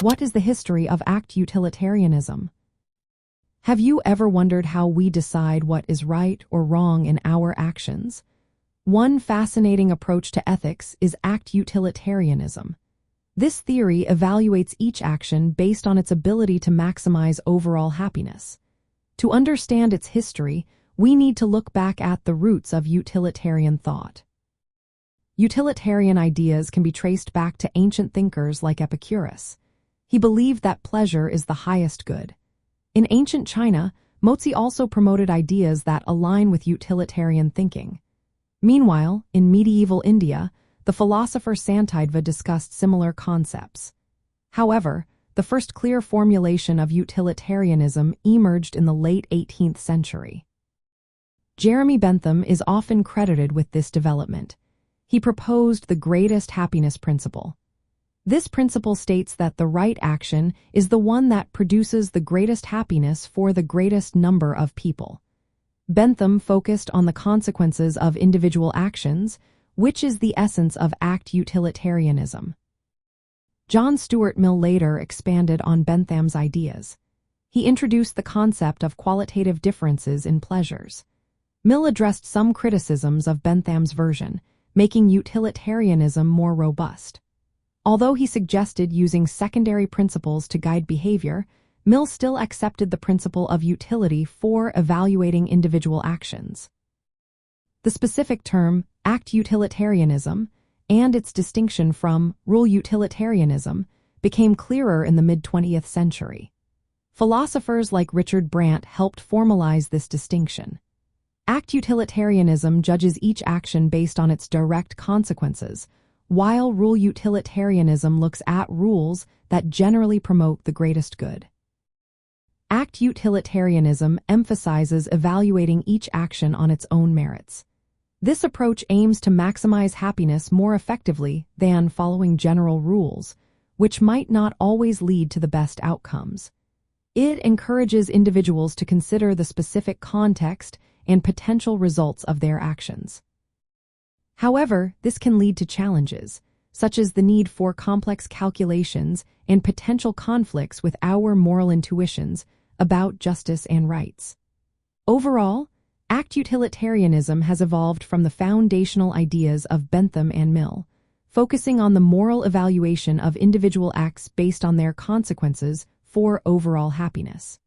What is the history of act utilitarianism? Have you ever wondered how we decide what is right or wrong in our actions? One fascinating approach to ethics is act utilitarianism. This theory evaluates each action based on its ability to maximize overall happiness. To understand its history, we need to look back at the roots of utilitarian thought. Utilitarian ideas can be traced back to ancient thinkers like Epicurus. He believed that pleasure is the highest good. In ancient China, Mozi also promoted ideas that align with utilitarian thinking. Meanwhile, in medieval India, the philosopher Santideva discussed similar concepts. However, the first clear formulation of utilitarianism emerged in the late 18th century. Jeremy Bentham is often credited with this development. He proposed the greatest happiness principle. This principle states that the right action is the one that produces the greatest happiness for the greatest number of people. Bentham focused on the consequences of individual actions, which is the essence of act utilitarianism. John Stuart Mill later expanded on Bentham's ideas. He introduced the concept of qualitative differences in pleasures. Mill addressed some criticisms of Bentham's version, making utilitarianism more robust. Although he suggested using secondary principles to guide behavior, Mill still accepted the principle of utility for evaluating individual actions. The specific term, act utilitarianism, and its distinction from rule utilitarianism became clearer in the mid-20th century. Philosophers like Richard Brandt helped formalize this distinction. Act utilitarianism judges each action based on its direct consequences, while rule utilitarianism looks at rules that generally promote the greatest good. Act utilitarianism emphasizes evaluating each action on its own merits. This approach aims to maximize happiness more effectively than following general rules, which might not always lead to the best outcomes. It encourages individuals to consider the specific context and potential results of their actions. However, this can lead to challenges, such as the need for complex calculations and potential conflicts with our moral intuitions about justice and rights. Overall, act utilitarianism has evolved from the foundational ideas of Bentham and Mill, focusing on the moral evaluation of individual acts based on their consequences for overall happiness.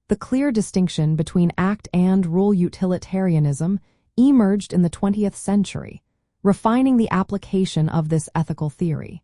The clear distinction between act and rule utilitarianism emerged in the 20th century, refining the application of this ethical theory.